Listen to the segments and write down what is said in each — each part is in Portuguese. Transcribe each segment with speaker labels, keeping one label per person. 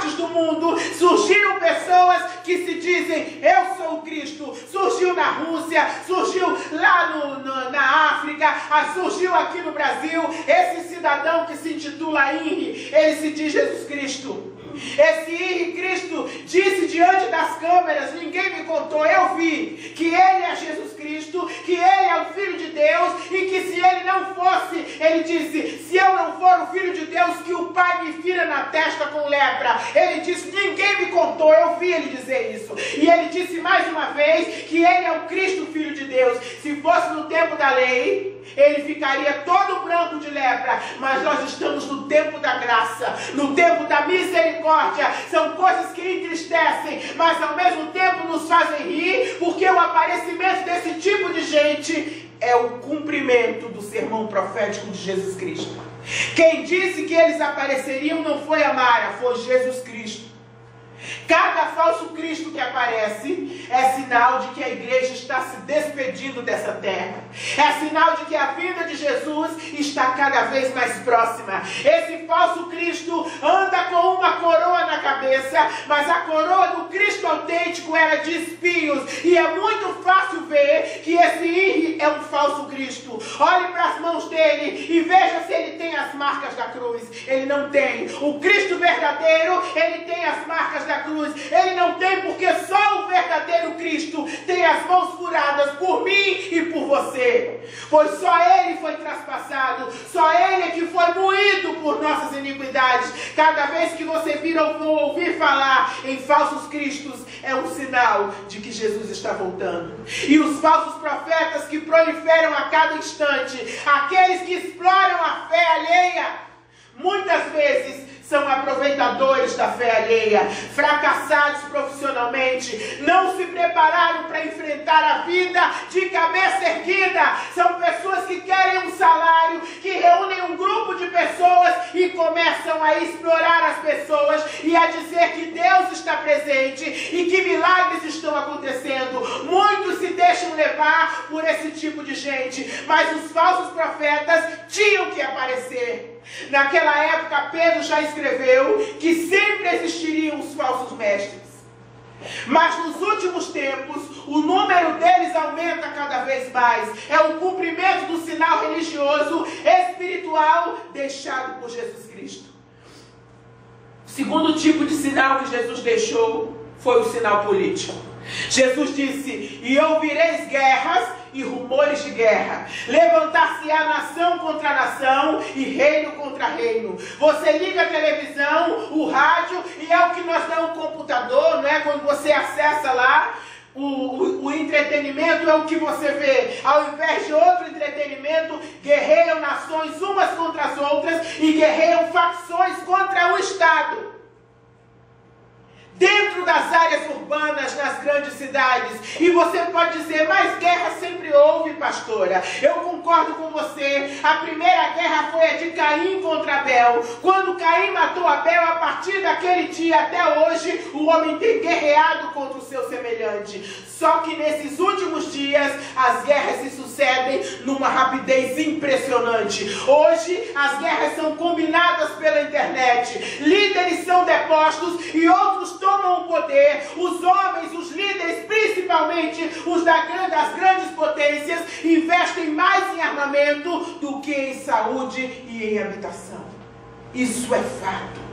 Speaker 1: partes do mundo, surgiram pessoas que se dizem, eu sou o Cristo. Surgiu na Rússia, surgiu lá na África, surgiu aqui no Brasil. Esse cidadão que se intitula Henry, ele se diz Jesus Cristo. Esse Henry Cristo disse diante das câmeras, ninguém me contou, eu vi, que ele é Jesus Cristo, que ele é o Filho de Deus, e que se ele não fosse, ele disse, se eu não for o Filho de Deus, que o Pai me fira na testa com lepra. Ele disse, ninguém me contou, eu vi ele dizer isso. E ele disse mais uma vez que ele é o Cristo, Filho de Deus. Se fosse no tempo da lei, ele ficaria todo branco de lepra, mas nós estamos no tempo da graça, no tempo da misericórdia. São coisas que entristecem, mas ao mesmo tempo nos fazem rir, porque o aparecimento desse tipo de gente é o cumprimento do sermão profético de Jesus Cristo. Quem disse que eles apareceriam não foi a Mara, foi Jesus Cristo. Cada falso Cristo que aparece é sinal de que a igreja está se despedindo dessa terra. É sinal de que a vinda de Jesus está cada vez mais próxima. Esse falso Cristo anda com uma coroa na cabeça, mas a coroa do Cristo autêntico era de espinhos. E é muito fácil ver que esse Henry é um falso Cristo. Olhe para as mãos dele e veja se ele tem as marcas da cruz. Ele não tem. O Cristo verdadeiro, ele tem as marcas da cruz. Ele não tem, porque só o verdadeiro Cristo tem as mãos furadas por mim e por você. Pois só ele foi traspassado, só ele é que foi moído por nossas iniquidades. Cada vez que você vir ou ouvir falar em falsos cristos, é um sinal de que Jesus está voltando. E os falsos profetas que proliferam a cada instante, aqueles que exploram a fé alheia, muitas vezes são aproveitadores da fé alheia, fracassados profissionalmente, não se prepararam para enfrentar a vida de cabeça erguida. São pessoas que querem um salário, que reúnem um grupo de pessoas e começam a explorar as pessoas e a dizer que Deus está presente e que milagres estão acontecendo. Muitos se deixam levar por esse tipo de gente, mas os falsos profetas tinham que aparecer. Naquela época, Pedro já escreveu que sempre existiriam os falsos mestres. Mas nos últimos tempos, o número deles aumenta cada vez mais. É o cumprimento do sinal religioso, espiritual, deixado por Jesus Cristo. O segundo tipo de sinal que Jesus deixou foi o sinal político. Jesus disse, e ouvireis guerras e rumores de guerra. Levantar-se-á nação contra nação e reino contra reino. Você liga a televisão, o rádio, e é o que nós damos no computador, não é? Quando você acessa lá, o entretenimento é o que você vê. Ao invés de outro entretenimento, guerreiam nações umas contra as outras e guerreiam facções contra o Estado. Dentro das áreas urbanas, nas grandes cidades. E você pode dizer, mas guerra sempre houve, pastora. Eu concordo com você. A primeira guerra foi a de Caim contra Abel. Quando Caim matou Abel, a partir daquele dia até hoje, o homem tem guerreado contra o seu semelhante. Só que nesses últimos dias, as guerras se sucedem numa rapidez impressionante. Hoje, as guerras são combinadas pela internet. Líderes são depostos e outros tomam o poder. Os homens, os líderes, principalmente os das grandes potências, investem mais em armamento do que em saúde e em habitação. Isso é fato.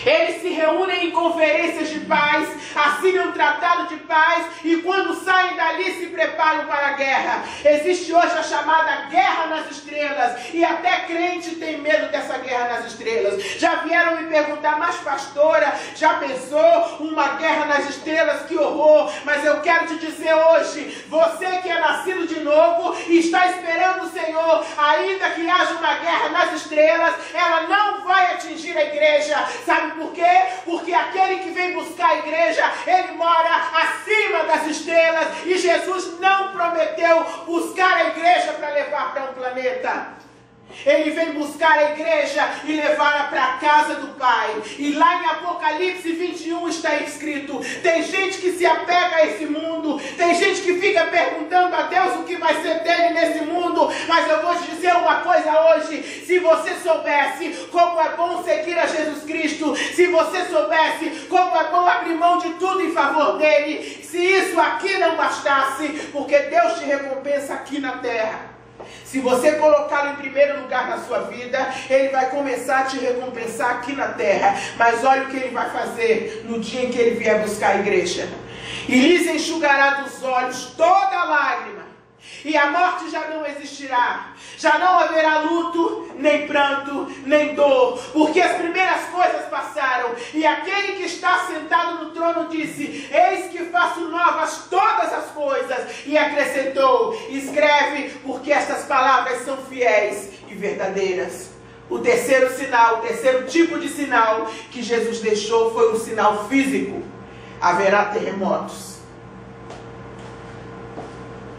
Speaker 1: Eles se reúnem em conferências de paz, assinam um tratado de paz e quando saem dali se preparam para a guerra. Existe hoje a chamada guerra nas estrelas e até crente tem medo dessa guerra nas estrelas. Já vieram me perguntar, mas pastora, já pensou uma guerra nas estrelas? Que horror! Mas eu quero te dizer hoje, você que é nascido de novo e está esperando o Senhor, ainda que haja uma guerra nas estrelas, ela não vai atingir a igreja. Sabe por quê? Porque aquele que vem buscar a igreja, ele mora acima das estrelas e Jesus não prometeu buscar a igreja para levar para um planeta. Ele vem buscar a igreja e levá-la para a casa do Pai. E lá em Apocalipse 21 está escrito: tem gente que se apega a esse mundo, tem gente que fica perguntando a Deus o que vai ser dele nesse mundo. Mas eu vou te dizer uma coisa hoje: se você soubesse como é bom seguir a Jesus Cristo, se você soubesse como é bom abrir mão de tudo em favor dele, se isso aqui não bastasse, porque Deus te recompensa aqui na terra. Se você colocá-lo em primeiro lugar na sua vida, Ele vai começar a te recompensar aqui na terra. Mas olha o que Ele vai fazer no dia em que Ele vier buscar a igreja. E lhes enxugará dos olhos toda lágrima, e a morte já não existirá. Já não haverá luto, nem pranto, nem dor, porque as primeiras coisas passaram. E aquele que está sentado no trono disse: eis que faço novas todas as coisas. E acrescentou: escreve, porque estas palavras são fiéis e verdadeiras. O terceiro sinal, o terceiro tipo de sinal que Jesus deixou foi um sinal físico. Haverá terremotos.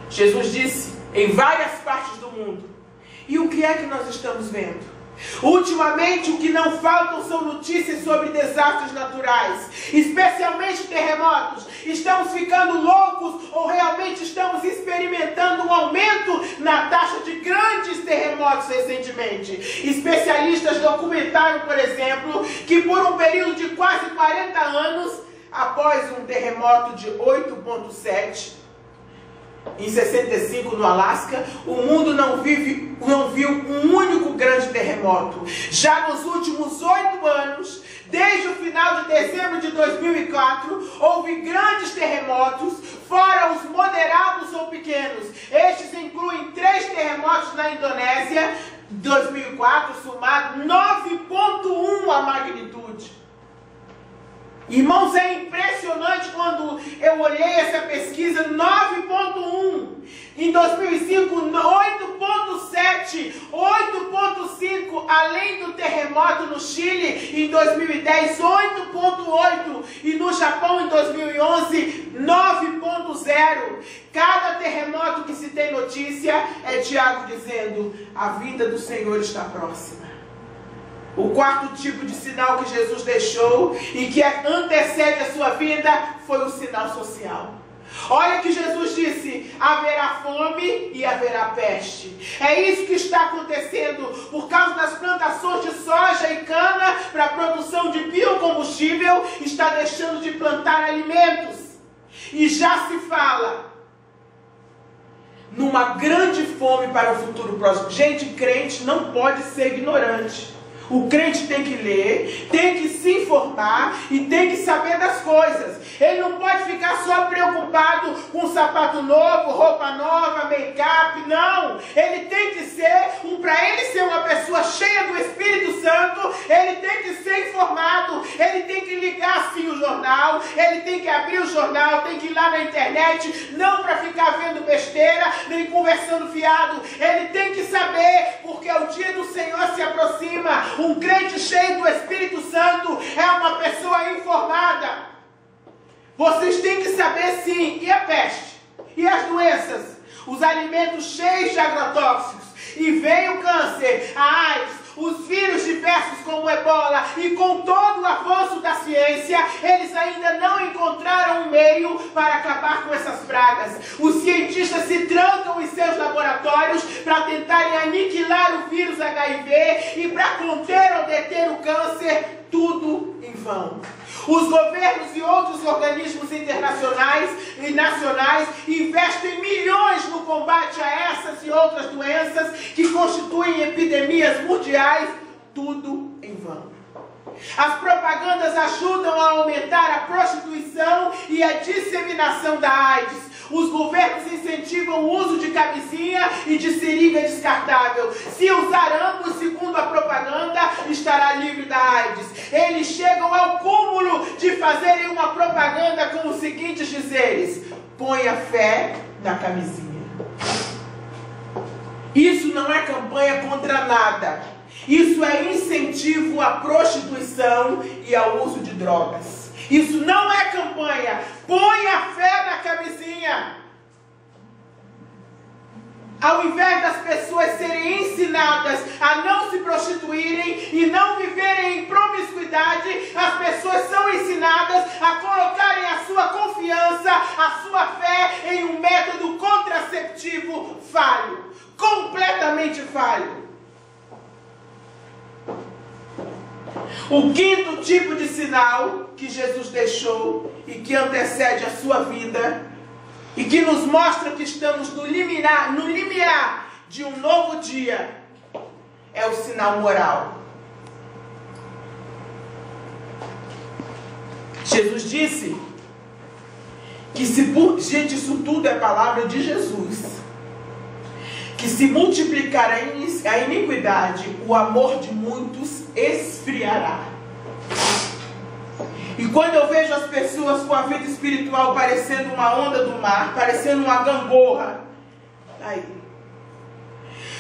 Speaker 1: Jesus disse em várias partes do mundo. E o que é que nós estamos vendo? Ultimamente, o que não faltam são notícias sobre desastres naturais, especialmente terremotos. Estamos ficando loucos ou realmente estamos experimentando um aumento na taxa de grandes terremotos recentemente? Especialistas documentaram, por exemplo, que por um período de quase 40 anos, após um terremoto de 8,7, em 65 no Alasca, o mundo não viu um único grande terremoto. Já nos últimos 8 anos, desde o final de dezembro de 2004, houve grandes terremotos, fora os moderados ou pequenos. Estes incluem 3 terremotos na Indonésia, 2004, somado 9,1 a magnitude. Irmãos, é impressionante quando eu olhei essa pesquisa, 9,1. Em 2005, 8,7, 8,5, além do terremoto no Chile, em 2010, 8,8, e no Japão, em 2011, 9,0. Cada terremoto que se tem notícia é Tiago dizendo: a vinda do Senhor está próxima. O quarto tipo de sinal que Jesus deixou e que antecede a sua vinda foi o sinal social. Olha que Jesus disse: haverá fome e haverá peste. É isso que está acontecendo por causa das plantações de soja e cana para a produção de biocombustível. Está deixando de plantar alimentos. E já se fala numa grande fome para o futuro próximo. Gente, crente não pode ser ignorante. O crente tem que ler, tem que se informar e tem que saber das coisas. Ele não pode ficar só preocupado com sapato novo, roupa nova, make-up, não. Ele tem que ser, para ele ser uma pessoa cheia do Espírito Santo, ele tem que ser informado, ele tem que ligar sim o jornal, ele tem que abrir o jornal, tem que ir lá na internet, não para ficar vendo besteira, nem conversando fiado. Ele tem que saber, porque o dia do Senhor se aproxima. Um crente cheio do Espírito Santo é uma pessoa informada. Vocês têm que saber sim, e a peste? E as doenças? Os alimentos cheios de agrotóxicos? E veio o câncer, a AIDS, os vírus diversos como o ebola, e com todo o avanço da ciência, eles ainda não encontraram um meio para acabar com essas pragas. Os cientistas se trancam em seus laboratórios para tentarem aniquilar o vírus HIV e para conter ou deter o câncer, tudo em vão. Os governos e outros organismos internacionais e nacionais investem milhões no combate a essas e outras doenças que constituem epidemias mundiais, tudo em vão. As propagandas ajudam a aumentar a prostituição e a disseminação da AIDS. Os governos incentivam o uso de camisinha e de seringa descartável. Se usar ambos, segundo a propaganda, estará livre da AIDS. Eles chegam ao cúmulo de fazerem uma propaganda com os seguintes dizeres: ponha fé na camisinha. Isso não é campanha contra nada. Isso é incentivo à prostituição e ao uso de drogas. Isso não é campanha. Põe a fé na camisinha. Ao invés das pessoas serem ensinadas a não se prostituírem e não viverem em promiscuidade, as pessoas são ensinadas a colocarem a sua confiança, a sua fé em um método contraceptivo falho, completamente falho. O quinto tipo de sinal que Jesus deixou e que antecede a sua vida e que nos mostra que estamos no limiar de um novo dia é o sinal moral. Jesus disse que gente, isso tudo é palavra de Jesus, que se multiplicar a iniquidade, o amor de muitos esfriará. E quando eu vejo as pessoas com a vida espiritual parecendo uma onda do mar, parecendo uma gangorra, aí.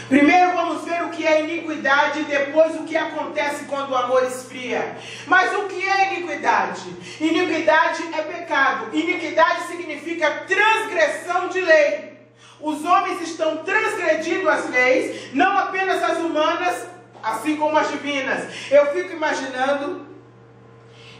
Speaker 1: Primeiro vamos ver o que é iniquidade e depois o que acontece quando o amor esfria. Mas o que é iniquidade? Iniquidade é pecado. Iniquidade significa transgressão de lei. Os homens estão transgredindo as leis, não apenas as humanas, assim como as divinas. Eu fico imaginando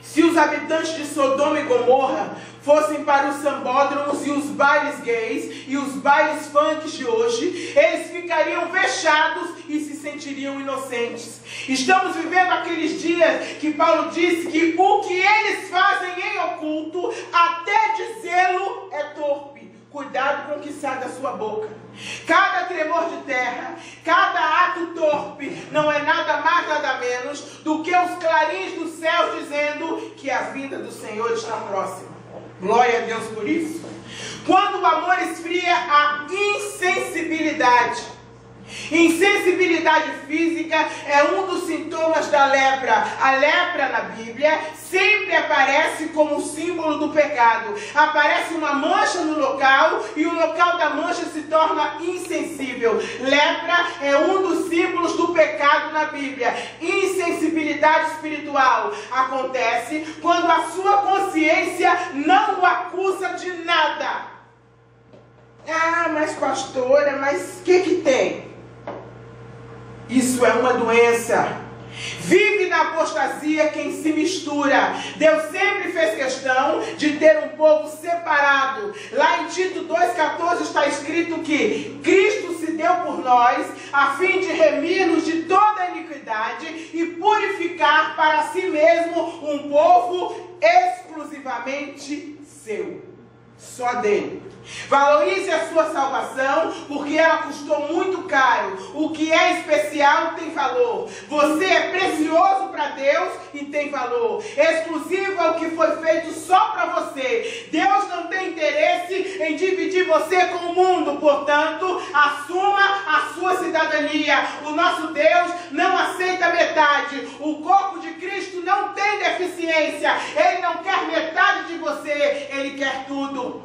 Speaker 1: se os habitantes de Sodoma e Gomorra fossem para os sambódromos e os bailes gays e os bailes funks de hoje, eles ficariam vexados e se sentiriam inocentes. Estamos vivendo aqueles dias que Paulo disse que o que eles fazem em oculto, até dizê-lo é torpe. Cuidado com o que sai da sua boca. Cada tremor de terra, cada ato torpe, não é nada mais, nada menos do que os clarins dos céus dizendo que a vinda do Senhor está próxima. Glória a Deus por isso. Quando o amor esfria, a insensibilidade. Insensibilidade física é um dos sintomas da lepra. A lepra na Bíblia sempre aparece como símbolo do pecado. Aparece uma mancha no local e o local da mancha se torna insensível. Lepra é um dos símbolos do pecado na Bíblia. Insensibilidade espiritual acontece quando a sua consciência não o acusa de nada. Ah, mas pastora, mas o que tem? Isso é uma doença. Vive na apostasia quem se mistura. Deus sempre fez questão de ter um povo separado. Lá em Tito 2,14 está escrito que Cristo se deu por nós a fim de remir-nos de toda a iniquidade e purificar para si mesmo um povo exclusivamente seu. Só dele. Valorize a sua salvação, porque ela custou muito caro. O que é especial tem valor. Você é precioso para Deus e tem valor. Exclusivo é o que foi feito só para você. Deus não tem interesse em dividir você com o mundo. Portanto, assuma a sua cidadania. O nosso Deus não aceita metade. O corpo de Cristo não tem deficiência. Ele não quer metade de você. Ele quer tudo.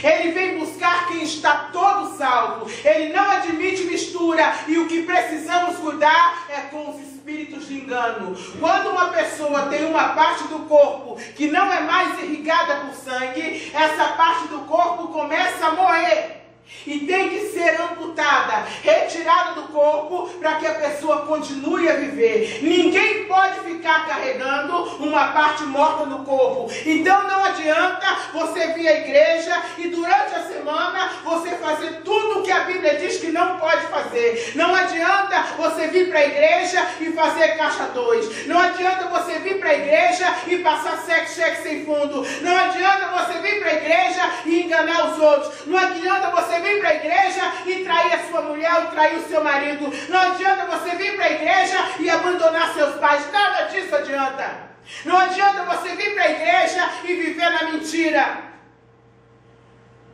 Speaker 1: Ele vem buscar quem está todo salvo. Ele não admite mistura. E o que precisamos cuidar é com os espíritos de engano. Quando uma pessoa tem uma parte do corpo que não é mais irrigada por sangue, essa parte do corpo começa a morrer. E tem que ser amputada, retirada do corpo, para que a pessoa continue a viver. Ninguém pode ficar carregando uma parte morta no corpo. Então não adianta você vir à igreja e durante a semana você fazer tudo o que a Bíblia diz que não pode fazer. Não adianta você vir para a igreja e fazer caixa 2. Não adianta você vir para a igreja e passar cheque sem fundo. Não adianta você vir para a igreja e enganar os outros. Não adianta você vir para a igreja e trair a sua mulher ou trair o seu marido. Não adianta você vir para a igreja e abandonar seus pais. Nada disso adianta. Não adianta você vir para a igreja e viver na mentira.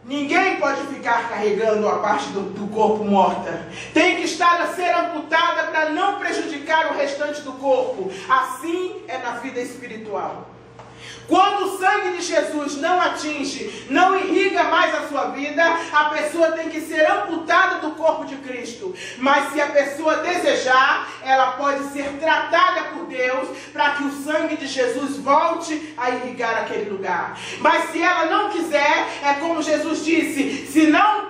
Speaker 1: Ninguém pode ficar carregando a parte do corpo morta. Tem que estar a ser amputada para não prejudicar o restante do corpo. Assim é na vida espiritual. Quando o sangue de Jesus não atinge, não irriga mais a sua vida, a pessoa tem que ser amputada do corpo de Cristo. Mas se a pessoa desejar, ela pode ser tratada por Deus para que o sangue de Jesus volte a irrigar aquele lugar. Mas se ela não quiser, é como Jesus disse, se não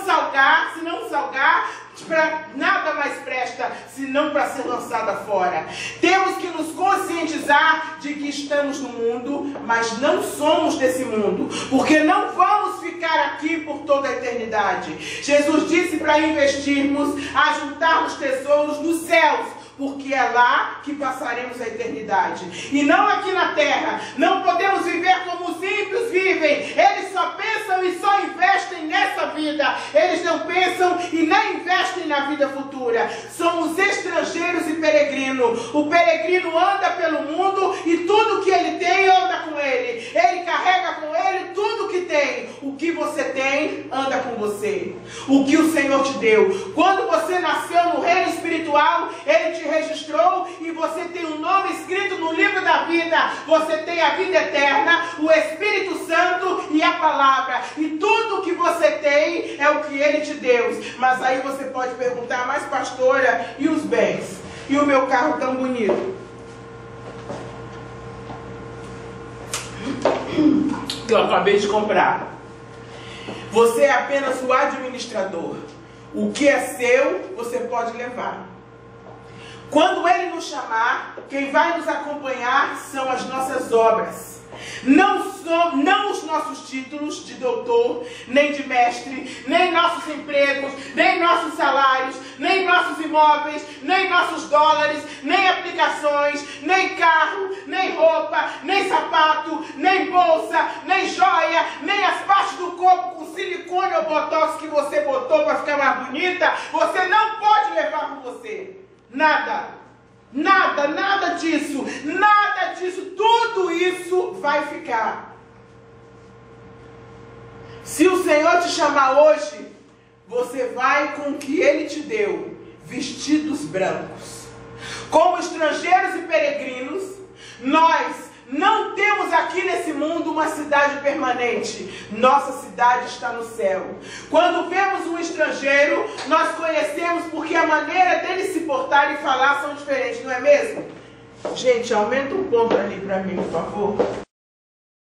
Speaker 1: salgar, para nada mais presta, senão para ser lançada fora. Temos que nos conscientizar de que estamos no mundo, mas não somos desse mundo, porque não vamos ficar aqui por toda a eternidade. Jesus disse para investirmos, ajuntarmos tesouros nos céus, porque é lá que passaremos a eternidade. E não aqui na terra. Não podemos viver como os ímpios vivem. Eles só pensam e só investem nessa vida. Eles não pensam e nem investem na vida futura. Somos estrangeiros e peregrinos. O peregrino anda pelo mundo e tudo que ele tem anda com ele. Ele carrega com ele tudo que tem. O que você tem anda com você. O que o Senhor te deu. Quando você nasceu no reino espiritual, Ele te registrou e você tem um nome escrito no livro da vida. Você tem a vida eterna, o Espírito Santo e a palavra. E tudo que você tem é o que Ele te deu. Mas aí você pode perguntar, mas pastora, e os bens? E o meu carro tão bonito? Que eu acabei de comprar. Você é apenas o administrador. O que é seu, você pode levar. Quando Ele nos chamar, quem vai nos acompanhar são as nossas obras. Não os nossos títulos de doutor, nem de mestre, nem nossos empregos, nem nossos salários, nem nossos imóveis, nem nossos dólares, nem aplicações, nem carro, nem roupa, nem sapato, nem bolsa, nem joia, nem as partes do corpo com silicone ou botox que você botou para ficar mais bonita. Você não pode levar com você. Nada. Nada disso, tudo isso vai ficar. Se o Senhor te chamar hoje, você vai com o que Ele te deu, vestidos brancos. Como estrangeiros e peregrinos, nós não temos aqui nesse mundo uma cidade permanente. Nossa cidade está no céu. Quando vemos um estrangeiro, nós conhecemos porque a maneira dele se portar e falar são diferentes, não é mesmo? Gente, aumenta um ponto ali para mim, por favor.